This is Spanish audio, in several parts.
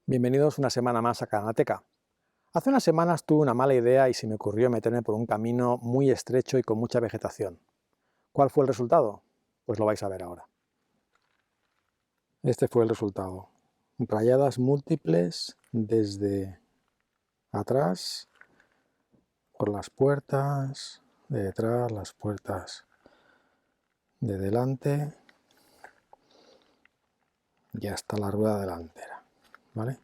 Bienvenidos una semana más a Kanateca. Hace unas semanas tuve una mala idea y se me ocurrió meterme por un camino muy estrecho y con mucha vegetación. ¿Cuál fue el resultado? Pues lo vais a ver ahora. Este fue el resultado. Rayadas múltiples desde atrás, por las puertas, de detrás, las puertas de delante y hasta la rueda delantera, ¿vale?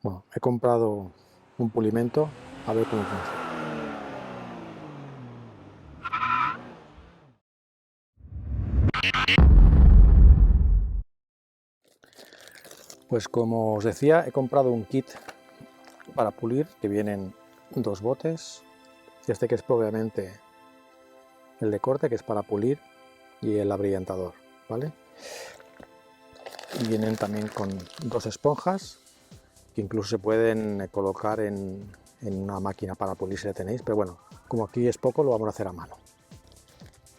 Bueno, he comprado un pulimento a ver cómo funciona. Pues como os decía, he comprado un kit para pulir que vienen dos botes. Este que es propiamente el de corte, que es para pulir, y el abrillantador, ¿vale? Y vienen también con dos esponjas que incluso se pueden colocar en una máquina para pulir si la tenéis, pero bueno, como aquí es poco, lo vamos a hacer a mano.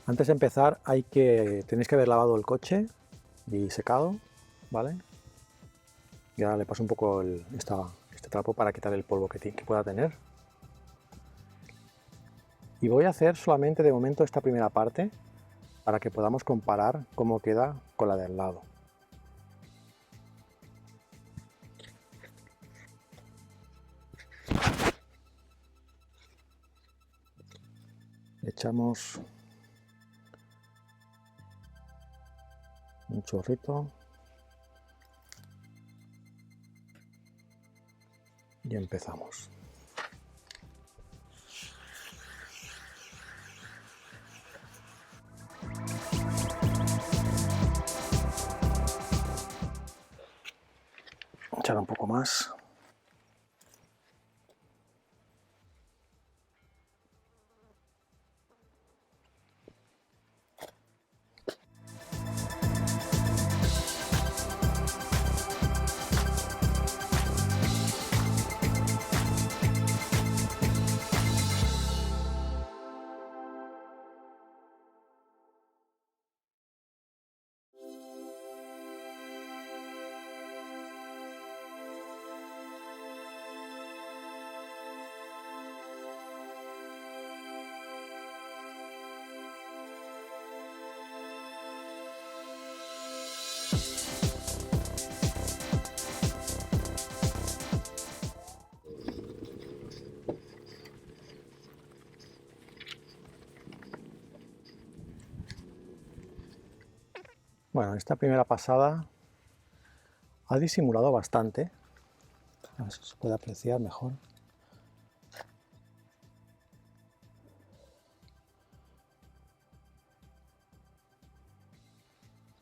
Antes de empezar tenéis que haber lavado el coche y secado, ¿vale? Y ahora le paso un poco este trapo para quitar el polvo que pueda tener. Y voy a hacer solamente de momento esta primera parte para que podamos comparar cómo queda con la del lado. Echamos un chorrito y empezamos. Echar un poco más. Bueno, esta primera pasada ha disimulado bastante. A ver si se puede apreciar mejor.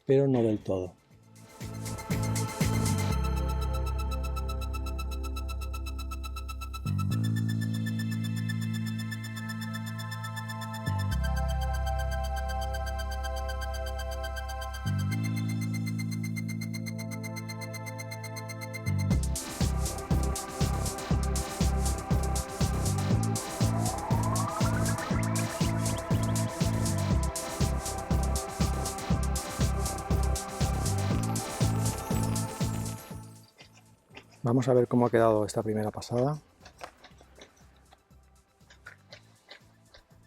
Pero no del todo. Vamos a ver cómo ha quedado esta primera pasada.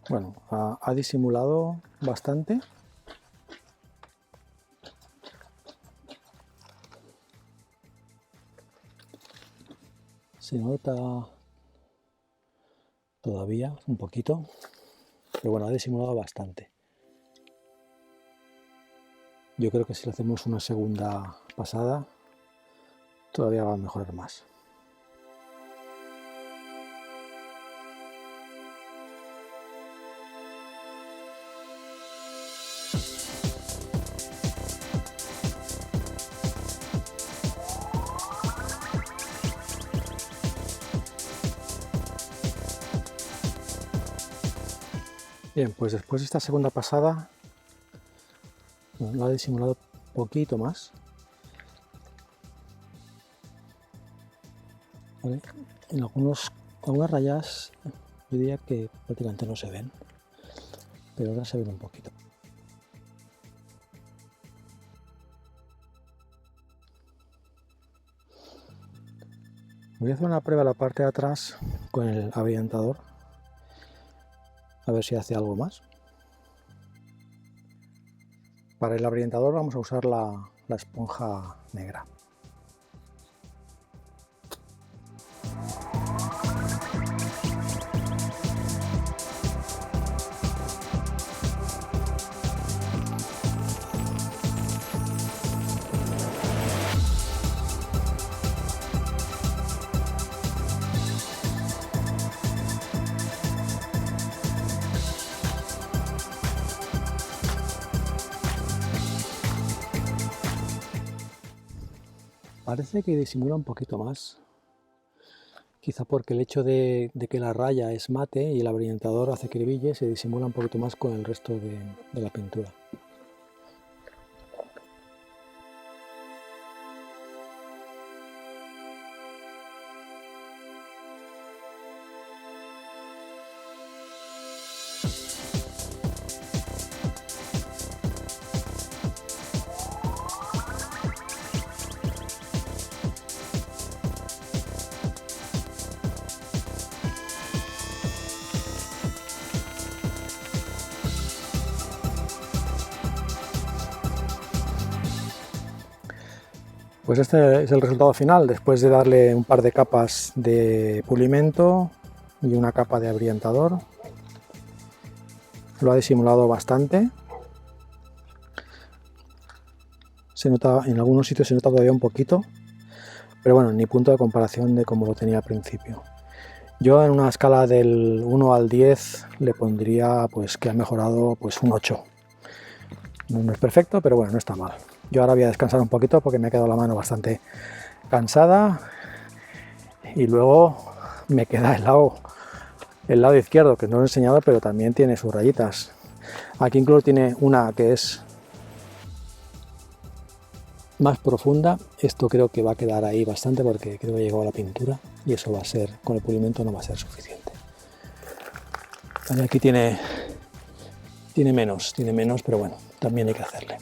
Bueno, ha disimulado bastante. Se nota todavía un poquito, pero bueno, ha disimulado bastante. Yo creo que si le hacemos una segunda pasada, todavía va a mejorar más. Bien, pues después de esta segunda pasada, bueno, lo ha disimulado un poquito más. ¿Vale? En algunas rayas yo diría que prácticamente no se ven, pero ahora se ven un poquito. Voy a hacer una prueba en la parte de atrás con el abrillantador, a ver si hace algo más. Para el abrillantador vamos a usar la esponja negra. Parece que disimula un poquito más, quizá porque el hecho de que la raya es mate y el abrillantador hace que brille, se disimula un poquito más con el resto de la pintura. Pues este es el resultado final, después de darle un par de capas de pulimento y una capa de abrillantador. Lo ha disimulado bastante. Se nota, en algunos sitios se nota todavía un poquito, pero bueno, ni punto de comparación de como lo tenía al principio. Yo en una escala del 1 al 10 le pondría pues que ha mejorado pues un 8. No es perfecto, pero bueno, no está mal. Yo ahora voy a descansar un poquito porque me ha quedado la mano bastante cansada y luego me queda el lado izquierdo, que no lo he enseñado, pero también tiene sus rayitas. Aquí incluso tiene una que es más profunda. Esto creo que va a quedar ahí bastante porque creo que ha llegado a la pintura y eso va a ser, con el pulimento no va a ser suficiente. Vale, aquí tiene menos, pero bueno, también hay que hacerle.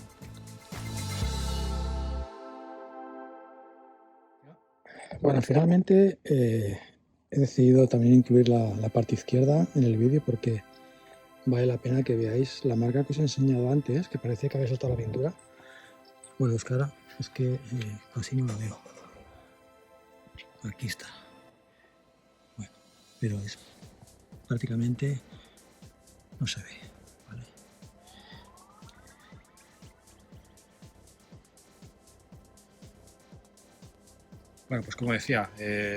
Bueno, finalmente he decidido también incluir la parte izquierda en el vídeo porque vale la pena que veáis la marca que os he enseñado antes, que parecía que había soltado la pintura. Bueno, es que ahora es que casi no la veo. Aquí está. Bueno, pero es prácticamente no se ve, ¿vale? Bueno, pues como decía,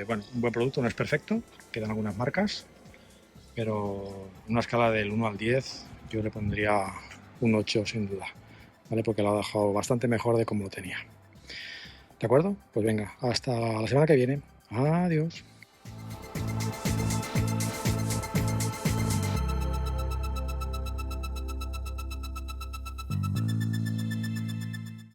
bueno, un buen producto, no es perfecto, quedan algunas marcas, pero en una escala del 1 al 10 yo le pondría un 8 sin duda, ¿vale? Porque lo ha dejado bastante mejor de como lo tenía. ¿De acuerdo? Pues venga, hasta la semana que viene. Adiós.